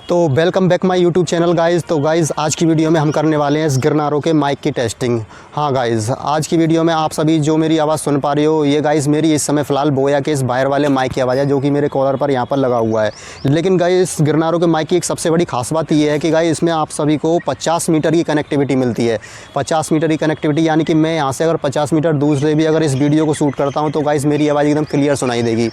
तो welcome back my YouTube channel guys. तो guys आज की वीडियो में हम करने वाले हैं इस गिरनारों के माइक की टेस्टिंग। हाँ गाइज़, आज की वीडियो में आप सभी जो मेरी आवाज़ सुन पा रहे हो, ये गाइज़ मेरी इस समय फ़िलहाल बोया के इस बाहर वाले माइक की आवाज़ है जो कि मेरे कॉलर पर यहाँ पर लगा हुआ है। लेकिन गाइज़ गिरनारों के माइक की एक सबसे बड़ी खास बात ये है कि गाइज़ इसमें आप सभी को 50 मीटर की कनेक्टिविटी मिलती है। 50 मीटर की कनेक्टिविटी यानी कि मैं यहाँ से अगर 50 मीटर दूर से भी अगर इस वीडियो को शूट करता हूँ तो गाइज़ मेरी आवाज़ एकदम क्लियर सुनाई देगी।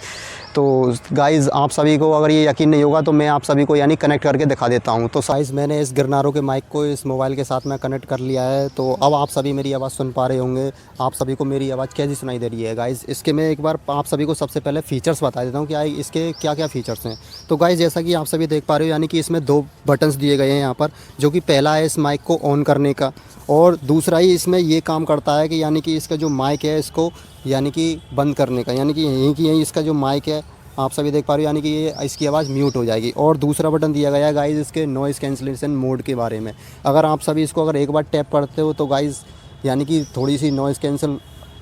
तो गाइज़ आप सभी को अगर ये यकीन नहीं होगा तो मैं आप सभी को यानी कनेक्ट करके दिखा देता हूँ। तो गाइज़ मैंने इस गिरनारों के माइक को इस मोबाइल के साथ में कनेक्ट कर लिया है। तो अब आप सभी मेरी आवाज़ सुन पा रहे होंगे। आप सभी को मेरी आवाज़ कैसी सुनाई दे रही है गाइज़, इसके मैं एक बार आप सभी को सबसे पहले फ़ीचर्स बता देता हूँ कि इसके क्या क्या फ़ीचर्स हैं। तो गाइज़ जैसा कि आप सभी देख पा रहे हो यानी कि इसमें 2 बटन्स दिए गए हैं यहाँ पर, जो कि पहला है इस माइक को ऑन करने का और दूसरा ही इसमें ये काम करता है कि यानी कि इसका जो माइक है इसको यानी कि बंद करने का, यानी कि यहीं इसका जो माइक है आप सभी देख पा रहे हो यानी कि ये इसकी आवाज़ म्यूट हो जाएगी। और दूसरा बटन दिया गया है गाइज़ इसके नॉइज़ कैंसिलेशन मोड के बारे में। अगर आप सभी इसको अगर एक बार टैप करते हो तो गाइज़ यानी कि थोड़ी सी नॉइज़ कैंसिल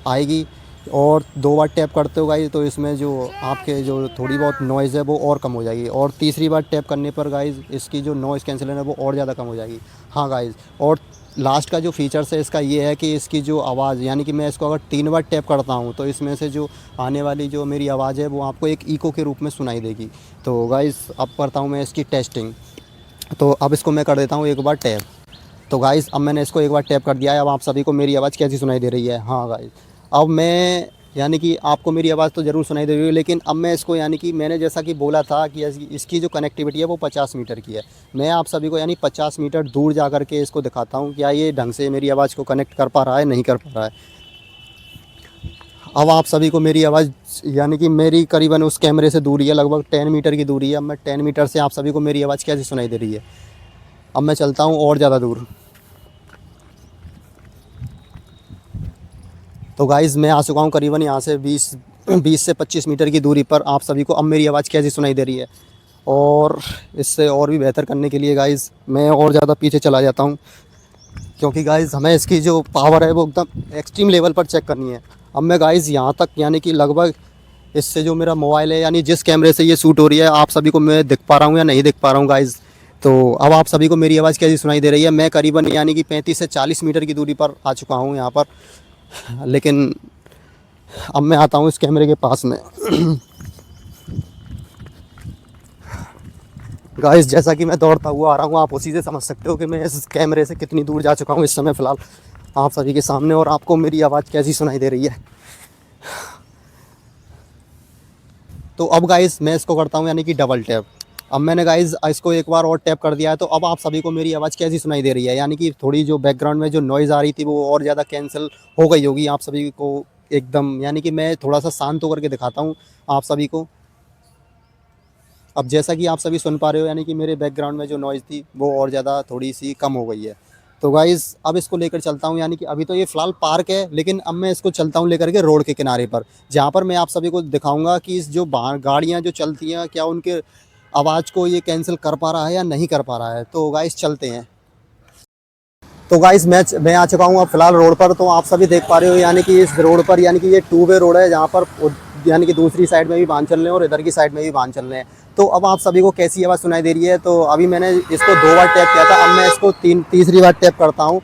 आएगी, और 2 बार टैप करते हो गाइज़ तो इसमें जो आपके जो थोड़ी बहुत नॉइज़ है वो और कम हो जाएगी, और तीसरी बार टैप करने पर गाइज़ इसकी जो नॉइज़ कैंसिलेशन है वो और ज़्यादा कम हो जाएगी। हाँ गाइज़, और लास्ट का जो फ़ीचर्स है इसका ये है कि इसकी जो आवाज़ यानी कि मैं इसको अगर 3 बार टैप करता हूँ तो इसमें से जो आने वाली जो मेरी आवाज़ है वो आपको एक इको के रूप में सुनाई देगी। तो गाइज़ अब करता हूँ मैं इसकी टेस्टिंग। तो अब इसको मैं कर देता हूँ एक बार टैप। तो गाइज़ अब मैंने इसको एक बार टैप कर दिया है। अब आप सभी को मेरी आवाज़ कैसी सुनाई दे रही है। हाँ गाइज़, अब मैं यानी कि आपको मेरी आवाज़ तो ज़रूर सुनाई दे रही है, लेकिन अब मैं इसको यानी कि मैंने जैसा कि बोला था कि इसकी जो कनेक्टिविटी है वो 50 मीटर की है। मैं आप सभी को यानी 50 मीटर दूर जा कर के इसको दिखाता हूँ क्या ये ढंग से मेरी आवाज़ को कनेक्ट कर पा रहा है, नहीं कर पा रहा है। अब आप सभी को मेरी आवाज़ यानी कि मेरी करीबन उस कैमरे से दूरी है, लगभग 10 मीटर की दूरी है। अब मैं 10 मीटर से आप सभी को मेरी आवाज़ कैसी सुनाई दे रही है। अब मैं चलता हूँ और ज़्यादा दूर। तो गाइज़ मैं आ चुका हूँ करीबन यहाँ से 20 से 25 मीटर की दूरी पर। आप सभी को अब मेरी आवाज़ कैसी सुनाई दे रही है। और इससे और भी बेहतर करने के लिए गाइज़ मैं और ज़्यादा पीछे चला जाता हूँ, क्योंकि गाइज़ हमें इसकी जो पावर है वो एकदम एक्सट्रीम लेवल पर चेक करनी है। अब मैं गाइज़ यहाँ तक यानी कि लगभग इससे जो मेरा मोबाइल है यानी जिस कैमरे से ये शूट हो रही है आप सभी को मैं दिख पा रहा हूँ या नहीं दिख पा रहा हूँ गाइज़। तो अब आप सभी को मेरी आवाज़ कैसी सुनाई दे रही है। मैं करीबन यानी कि 35 से 40 मीटर की दूरी पर आ चुका हूँ यहाँ पर, लेकिन अब मैं आता हूँ इस कैमरे के पास में। गाइस जैसा कि मैं दौड़ता हुआ आ रहा हूँ, आप उसी से समझ सकते हो कि मैं इस कैमरे से कितनी दूर जा चुका हूँ इस समय फ़िलहाल आप सभी के सामने, और आपको मेरी आवाज़ कैसी सुनाई दे रही है। तो अब गाइस मैं इसको करता हूँ यानी कि डबल टैप। अब मैंने गाइस इसको एक बार और टैप कर दिया है। तो अब आप सभी को मेरी आवाज़ कैसी सुनाई दे रही है, यानी कि थोड़ी जो बैकग्राउंड में जो नॉइज़ आ रही थी वो और ज़्यादा कैंसिल हो गई होगी आप सभी को एकदम। यानी कि मैं थोड़ा सा शांत होकर के दिखाता हूँ आप सभी को। अब जैसा कि आप सभी सुन पा रहे हो यानी कि मेरे बैकग्राउंड में जो नॉइज़ थी वो और ज़्यादा थोड़ी सी कम हो गई है। तो गाइज़ अब इसको लेकर चलता हूँ, यानी कि अभी तो ये फ़िलहाल पार्क है, लेकिन अब मैं इसको चलता हूँ लेकर के रोड के किनारे पर, जहाँ पर मैं आप सभी को दिखाऊंगा कि इस जो गाड़ियाँ जो चलती हैं क्या उनके आवाज़ को ये कैंसिल कर पा रहा है या नहीं कर पा रहा है। तो गाइज़ चलते हैं। तो गाइज़ मैं आ चुका हूँ अब फ़िलहाल रोड पर। तो आप सभी देख पा रहे हो यानी कि इस रोड पर यानी कि ये 2 वे रोड है, जहाँ पर यानी कि दूसरी साइड में भी वाहन चल रहे हैं और इधर की साइड में भी वाहन चल रहे हैं। तो अब आप सभी को कैसी आवाज़ सुनाई दे रही है। तो अभी मैंने इसको 2 बार टैप किया था, अब मैं इसको तीसरी बार टैप करता हूँ।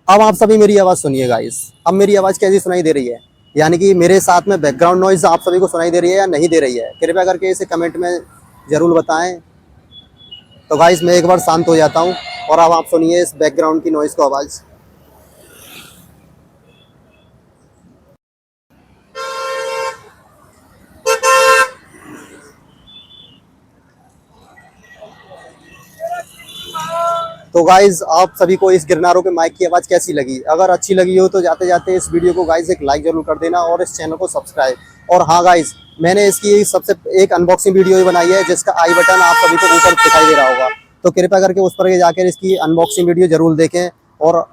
अब आप सभी मेरी आवाज़ सुनिए गाइस। अब मेरी आवाज़ कैसी सुनाई दे रही है, यानी कि मेरे साथ में बैकग्राउंड नॉइज़ आप सभी को सुनाई दे रही है या नहीं दे रही है, कृपया करके इसे कमेंट में ज़रूर बताएं। तो गाइस मैं एक बार शांत हो जाता हूँ और अब आप सुनिए इस बैकग्राउंड की नॉइज़ को आवाज़। तो गाइज़ आप सभी को इस गिरनारों के माइक की आवाज़ कैसी लगी। अगर अच्छी लगी हो तो जाते जाते इस वीडियो को गाइज़ एक लाइक ज़रूर कर देना और इस चैनल को सब्सक्राइब। और हाँ गाइज़ मैंने इसकी सबसे एक अनबॉक्सिंग वीडियो भी बनाई है जिसका आई बटन आप सभी को ऊपर दिखाई दे रहा होगा। तो कृपया करके उस पर जाकर इसकी अनबॉक्सिंग वीडियो ज़रूर देखें। और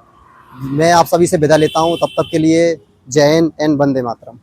मैं आप सभी से विदा लेता हूँ, तब तक के लिए जय हिंद एंड वंदे मातरम।